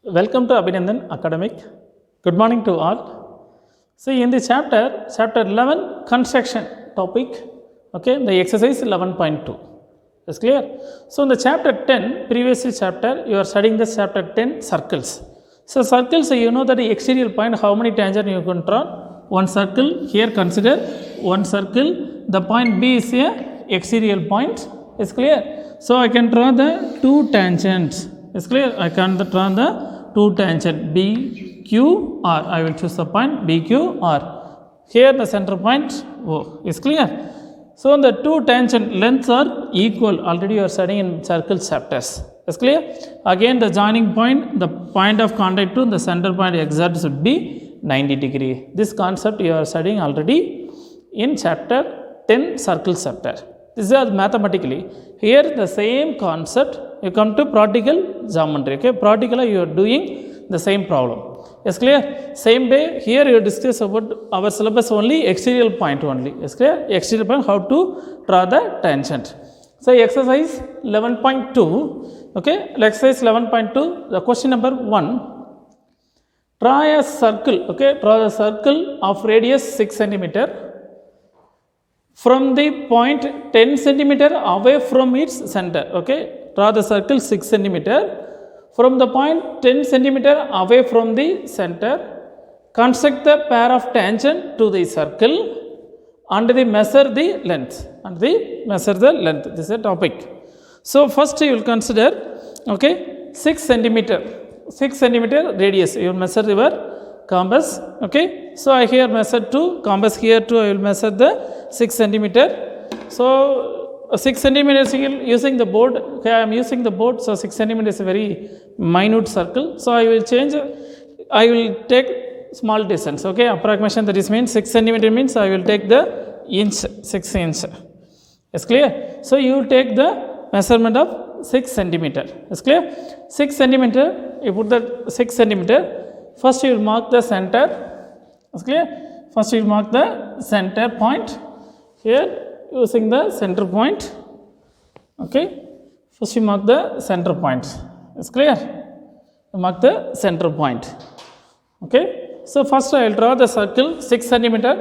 Welcome to Abhinandan Academic. Good morning to all. See, in this chapter 11, construction topic, okay, the exercise 11.2. Is clear? So, in the chapter 10, previous chapter, you are studying the chapter 10 circles. So, circles, you know that the exterior point, how many tangent you can draw? One circle, here consider one circle, the point B is a exterior point, is clear? So, I can draw the two tangents, is clear? I can draw the two tangent B, Q, R. I will choose the point B, Q, R. Here the center point O, is clear? So, the two tangent lengths are equal. Already you are studying in circle chapters. Is clear? Again, the joining point, the point of contact to the center point exact should be 90 degree. This concept you are studying already in chapter 10 circle chapter. This is mathematically. Here the same concept, you come to practical geometry. Okay, practically you are doing the same problem. Is clear? Same way, here you discuss about our syllabus only exterior point only. Is clear? Exterior point, how to draw the tangent. So, exercise 11.2. Okay, exercise 11.2, the question number 1. Draw a circle. Okay, draw a circle of radius 6 centimeter. From the point 10 centimeter away from its center. Okay, draw the circle 6 centimeter. From the point 10 centimeter away from the center, construct the pair of tangent to the circle and measure the length. Measure the length. This is a topic. So, first you will consider, okay, 6 centimeter. 6 centimeter radius. You will measure your compass. Okay. So, I here measure 2, compass here too I will measure the 6 centimeter. So, 6 centimeters using the board. Okay, I am using the board. So, 6 centimeters is a very minute circle. So, I will change, I will take small distance. Okay, approximation, that is means 6 centimeter means I will take the inch, 6 inch. Is clear? So, you will take the measurement of 6 centimeter. Is clear? 6 centimeter, you put the 6 centimeter. First, you will mark the center. Is clear? First, you will mark the center point. Here, using the center point. Okay. First, you mark the center point. Is clear? You mark the center point. Okay. So, first I will draw the circle 6 centimeter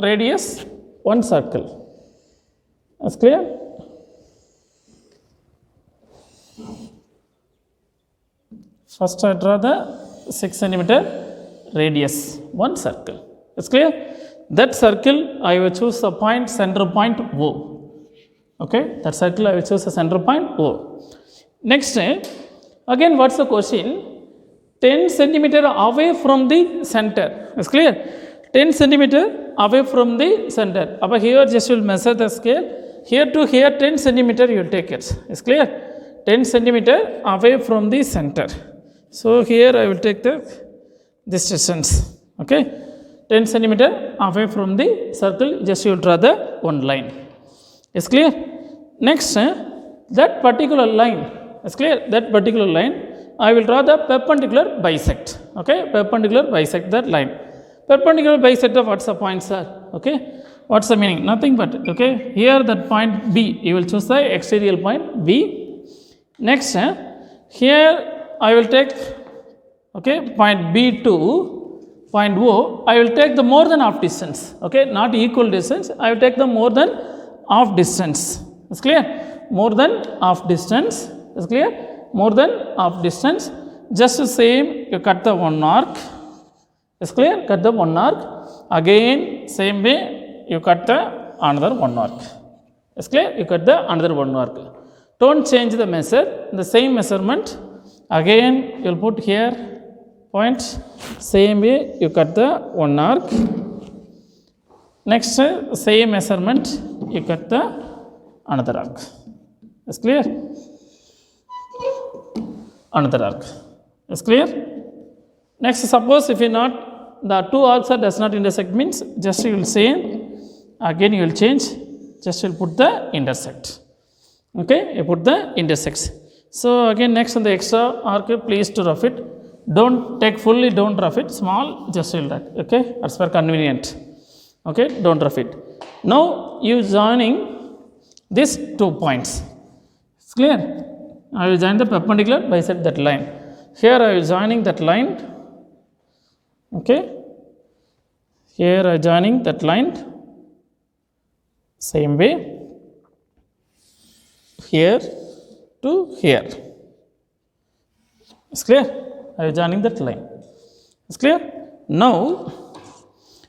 radius, one circle. Is clear? First I draw the 6 centimeter radius, one circle. Is clear? That circle I will choose the point, center point O. Okay, that circle I will choose the center point O. Next, again what's the question? 10 centimeter away from the center. Is clear? 10 centimeter away from the center. But here just will measure the scale. Here to here 10 centimeter you will take it. Is clear? 10 centimeter away from the center. So, here I will take this distance. Okay. 10 centimeter away from the circle, just you will draw the one line. Is clear? Next, that particular line, is clear? That particular line, I will draw the perpendicular bisect. Okay, perpendicular bisect that line. Perpendicular bisect of what's the point, sir? Okay, what's the meaning? Nothing but, okay, here that point B, you will choose the exterior point B. Next, here I will take, okay, point B to point O, I will take the more than half distance, okay, not equal distance, I will take the more than half distance. Is clear? More than half distance. Is clear? More than half distance. Just the same, you cut the one arc. Is clear? Cut the one arc. Again, same way, you cut the another one arc. Is clear? You cut the another one arc. Don't change the measure, the same measurement. Again, you will put here point, same way you cut the one arc. Next, same measurement, you cut the another arc. Is clear? Another arc. Is clear? Next, suppose if you not, the two arcs are does not intersect means just you will say, again you will change, just you will put the intersect. Okay, you put the intersects. So, again next on the extra arc, please to rough it. Don't take fully, don't rough it, small, just will that, okay, as per convenient, okay, don't rough it. Now, you joining these 2 points, it's clear, I will join the perpendicular bisect that line. here I am joining that line, okay, here I am joining that line, same way, here to here. It's clear? I am joining that line. It's clear? Now,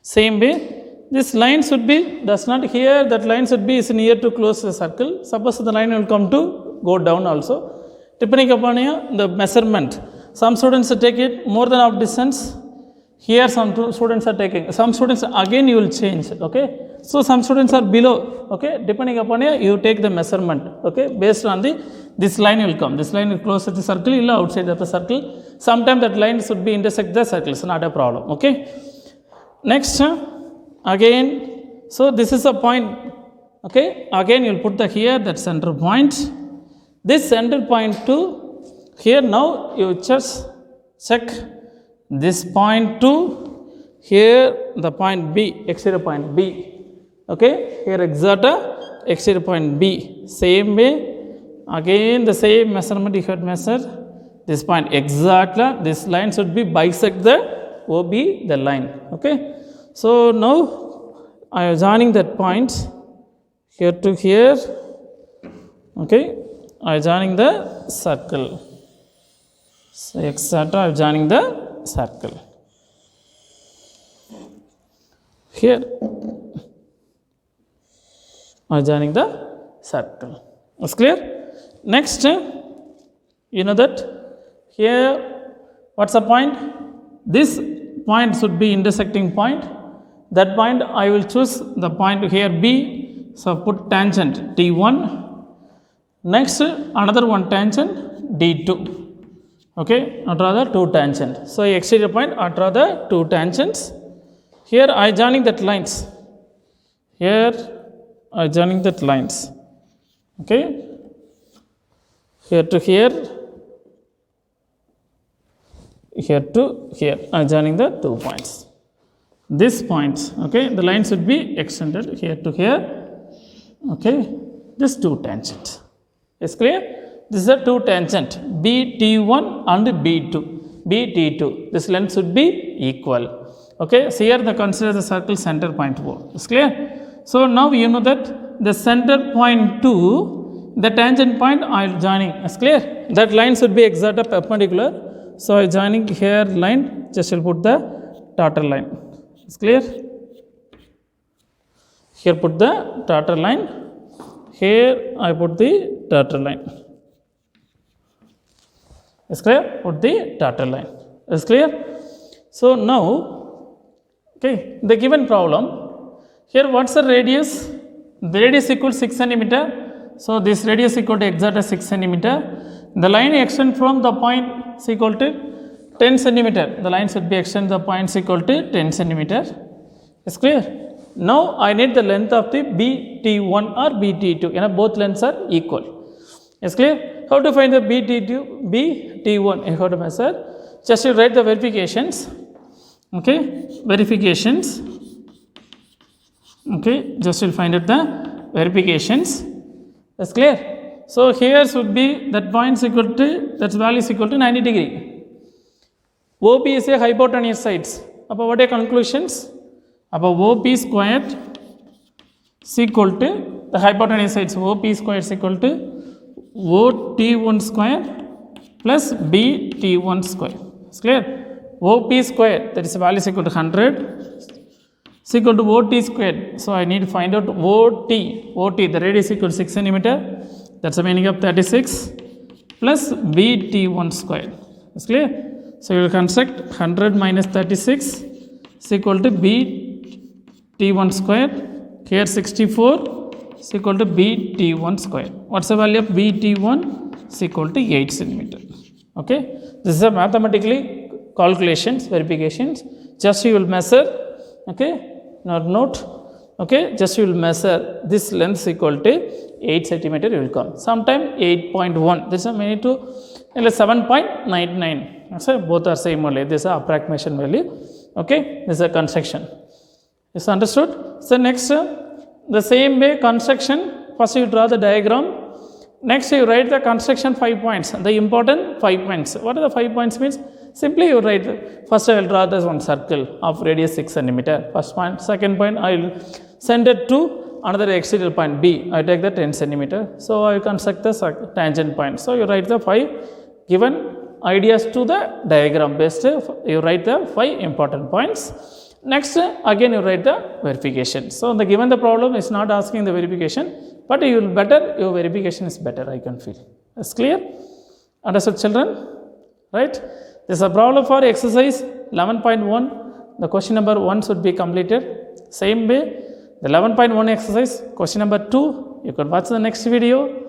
same way, this line should be, does not here, that line should be is near to close the circle. Suppose the line will come to go down also. Depending upon the measurement, some students take it more than half distance. Here some students are taking, some students again you will change, okay. So some students are below, okay. Depending upon you take the measurement, okay. Based on this line will come. This line will close the circle, illa outside of the circle. Sometimes that line should be intersect the circle, it's not a problem, okay. Next, again, so this is a point, okay. Again you will put the here that center point. This center point to here, now you just check this point to here the point B, exterior point B, okay. Here exact exterior point B. Same way, again the same measurement you have measured. This point exactly, this line should be bisect the OB, the line, okay. So now I am joining that point here to here, okay. I am joining the circle. So etc. I am joining the circle. Here I am joining the circle. Is clear? Next, you know that here what's the point? This point should be intersecting point. That point I will choose the point here B. So put tangent T1. Next, another one tangent D2. Okay, I draw the two tangents. So exterior point, I draw the two tangents. Here I joining that lines. Here I joining that lines. Okay, here to here, here to here. I joining the 2 points. This points, okay, the line should be extended here to here. Okay, this two tangents. Is clear? This is a two tangent BT1 and B2. BT2. This length should be equal. Okay, so here the consider the circle center point O. Is clear? So now you know that the center point to the tangent point I am joining. Is clear? That line should be exact perpendicular. So I am joining here line. Just will put the dotted line. Is clear? Here put the dotted line. Here I put the dotted line. Is clear? Put the dotted line. Is clear? So now, okay, the given problem. Here what's the radius? The radius equals 6 centimeter. So this radius equal to exact 6 centimeter. The line extend from the point is equal to 10 centimeter. The line should be extend the point equal to 10 centimeter. Is clear? Now I need the length of the BT1 or BT2. You know, both lengths are equal. Is clear? How to find the BT1? You have to measure. Just you write the verifications. Okay, verifications. Okay, just you'll find out the verifications. Is clear? So here should be that point equal to, that value is equal to 90 degree. OP is a hypotenuse sides. About what are conclusions? About OP squared is equal to the hypotenuse sides. OP squared is equal to OT1 square plus BT1 square. It's clear? OP square, that is value is equal to 100 is equal to OT squared. So I need to find out OT. OT, the radius equal to 6 centimeter. That's the meaning of 36 plus BT1 square. It's clear? So you will construct 100 minus 36 is equal to BT1 square. Here 64 is equal to BT1 square. What's the value of BT1? Is equal to 8 centimeter. Okay. This is a mathematically calculations, verifications. Just you will measure. Okay. Now note. Okay. Just you will measure this length equal to 8 centimeter. You will come. Sometime 8.1. This is many to 7.99. So both are same only. This is a approximation value. Okay. This is a construction. Is understood? So next, the same way construction. First you draw the diagram. Next, you write the construction 5 points, the important 5 points. What are the 5 points means? Simply you write, first I will draw this one circle of radius 6 centimeter. First point. Second point, I will send it to another exterior point B. I take the 10 centimeter. So I construct the tangent point. So you write the 5 given ideas to the diagram based. You write the 5 important points. Next, again you write the verification. So the given the problem is not asking the verification, but you will better, your verification is better, I can feel. It's clear? Understood, children? Right? This is a problem for exercise 11.1. The question number 1 should be completed. Same way, the 11.1 exercise, question number 2, you could watch the next video.